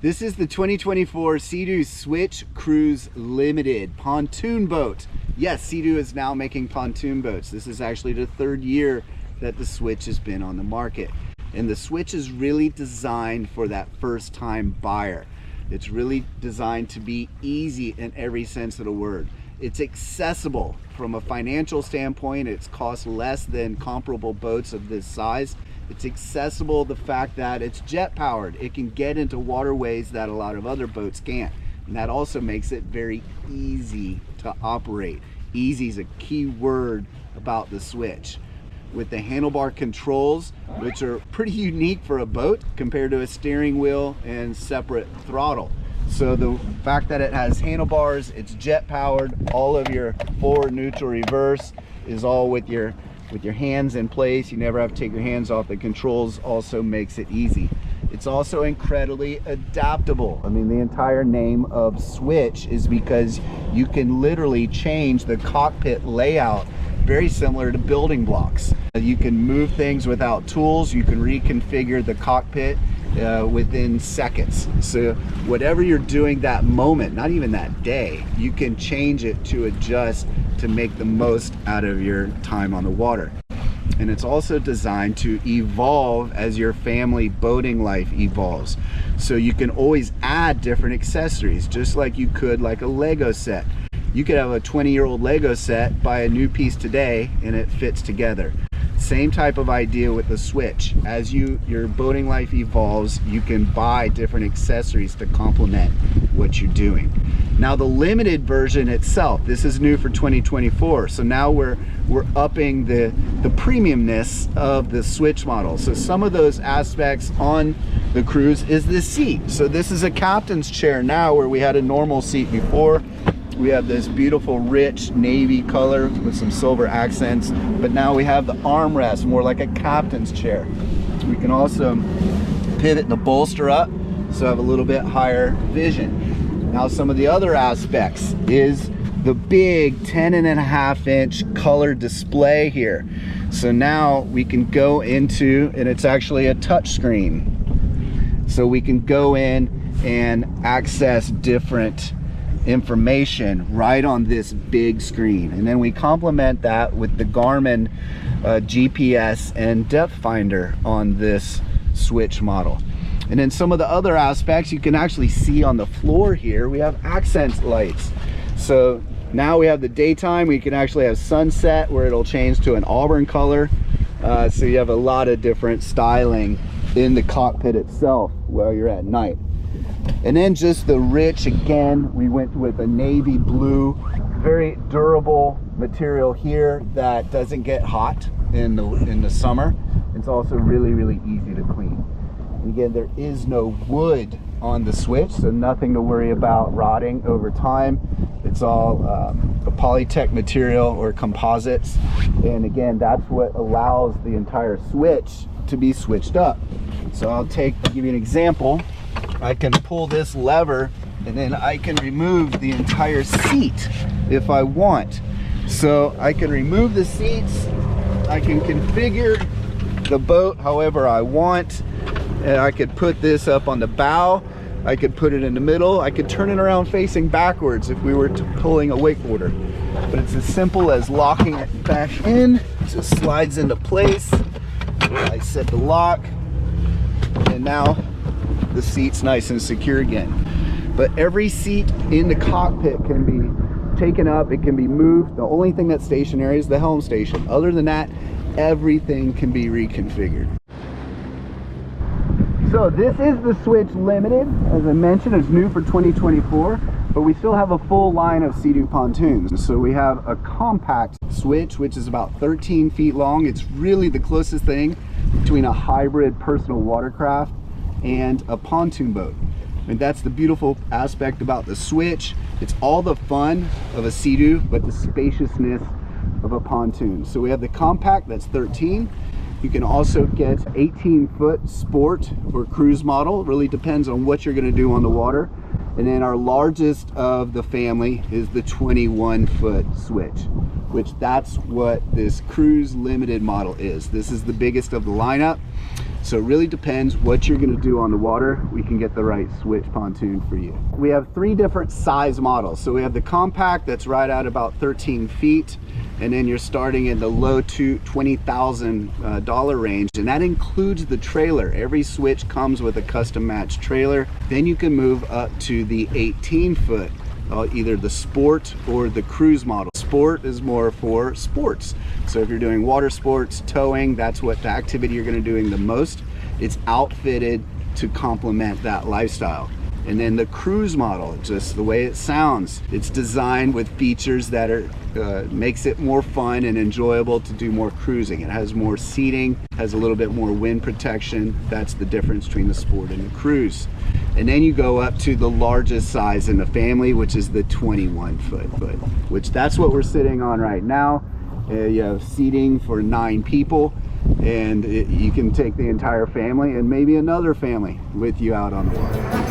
This is the 2024 Sea-Doo Switch Cruise Limited pontoon boat. Yes, Sea-Doo is now making pontoon boats. This is actually the third year that the Switch has been on the market. And the Switch is really designed for that first-time buyer. It's really designed to be easy in every sense of the word. It's accessible from a financial standpoint. It's cost less than comparable boats of this size. It's accessible, the fact that it's jet powered. It can get into waterways that a lot of other boats can't. And that also makes it very easy to operate. Easy is a key word about the Switch. With the handlebar controls, which are pretty unique for a boat compared to a steering wheel and separate throttle. So the fact that it has handlebars, it's jet powered, all of your forward, neutral, reverse is all with your hands in place. You never have to take your hands off. The controls also makes it easy. It's also incredibly adaptable. I mean, the entire name of Switch is because you can literally change the cockpit layout very similar to building blocks. You can move things without tools. You can reconfigure the cockpit within seconds. So whatever you're doing that moment, not even that day, you can change it to adjust to make the most out of your time on the water. And it's also designed to evolve as your family boating life evolves. So you can always add different accessories, just like you could like a Lego set. You could have a 20-year-old Lego set, buy a new piece today, and it fits together. Same type of idea with the Switch. As your boating life evolves, you can buy different accessories to complement what you're doing. Now the limited version itself, this is new for 2024, so now we're upping the premiumness of the Switch model. So some of those aspects on the cruise is the seat. So this is a captain's chair now, where we had a normal seat before. We have this beautiful rich navy color with some silver accents, but now we have the armrest, more like a captain's chair. We can also pivot the bolster up, so have a little bit higher vision. Now some of the other aspects is the big 10.5-inch color display here. So now we can go into, and it's actually a touch screen. So we can go in and access different information right on this big screen, and then we complement that with the Garmin GPS and depth finder on this Switch model. And then some of the other aspects you can actually see on the floor here, we have accent lights. So now we have the daytime, we can actually have sunset where it'll change to an auburn color. So you have a lot of different styling in the cockpit itself while you're at night. And then just the rich, again, we went with a navy blue, very durable material here that doesn't get hot in the summer. It's also really, really easy to clean. And again, there is no wood on the Switch, so nothing to worry about rotting over time. It's all a Polytech material or composites. And again, that's what allows the entire Switch to be switched up. So I'll give you an example. I can pull this lever and then I can remove the entire seat if I want. So I can remove the seats, I can configure the boat however I want, and I could put this up on the bow, I could put it in the middle, I could turn it around facing backwards if we were pulling a wakeboarder. But it's as simple as locking it back in. It just slides into place. I set the lock, and now the seat's nice and secure again. But every seat in the cockpit can be taken up, it can be moved. The only thing that's stationary is the helm station. Other than that, everything can be reconfigured. So this is the Switch Limited. As I mentioned, it's new for 2024, but we still have a full line of Sea-Doo pontoons. So we have a compact Switch, which is about 13 feet long. It's really the closest thing between a hybrid personal watercraft and a pontoon boat. And that's the beautiful aspect about the Switch. It's all the fun of a Sea-Doo, but the spaciousness of a pontoon. So we have the compact, that's 13. You can also get 18-foot sport or cruise model. It really depends on what you're going to do on the water. And then our largest of the family is the 21-foot Switch, which that's what this Cruise Limited model is. This is the biggest of the lineup. So it really depends what you're going to do on the water. We can get the right switch pontoon for you. We have 3 different size models. So we have the compact that's right at about 13 feet. And then you're starting in the low to $20,000 range, and that includes the trailer. Every switch comes with a custom matched trailer. Then you can move up to the 18-foot, either the sport or the cruise model. Sport is more for sports. So if you're doing water sports, towing, that's what the activity you're going to be doing the most. It's outfitted to complement that lifestyle. And then the cruise model, just the way it sounds, it's designed with features that are makes it more fun and enjoyable to do more cruising. It has more seating, has a little bit more wind protection. That's the difference between the sport and the cruise. And then you go up to the largest size in the family, which is the 21-foot, which that's what we're sitting on right now. You have seating for 9 people, and you can take the entire family and maybe another family with you out on the water.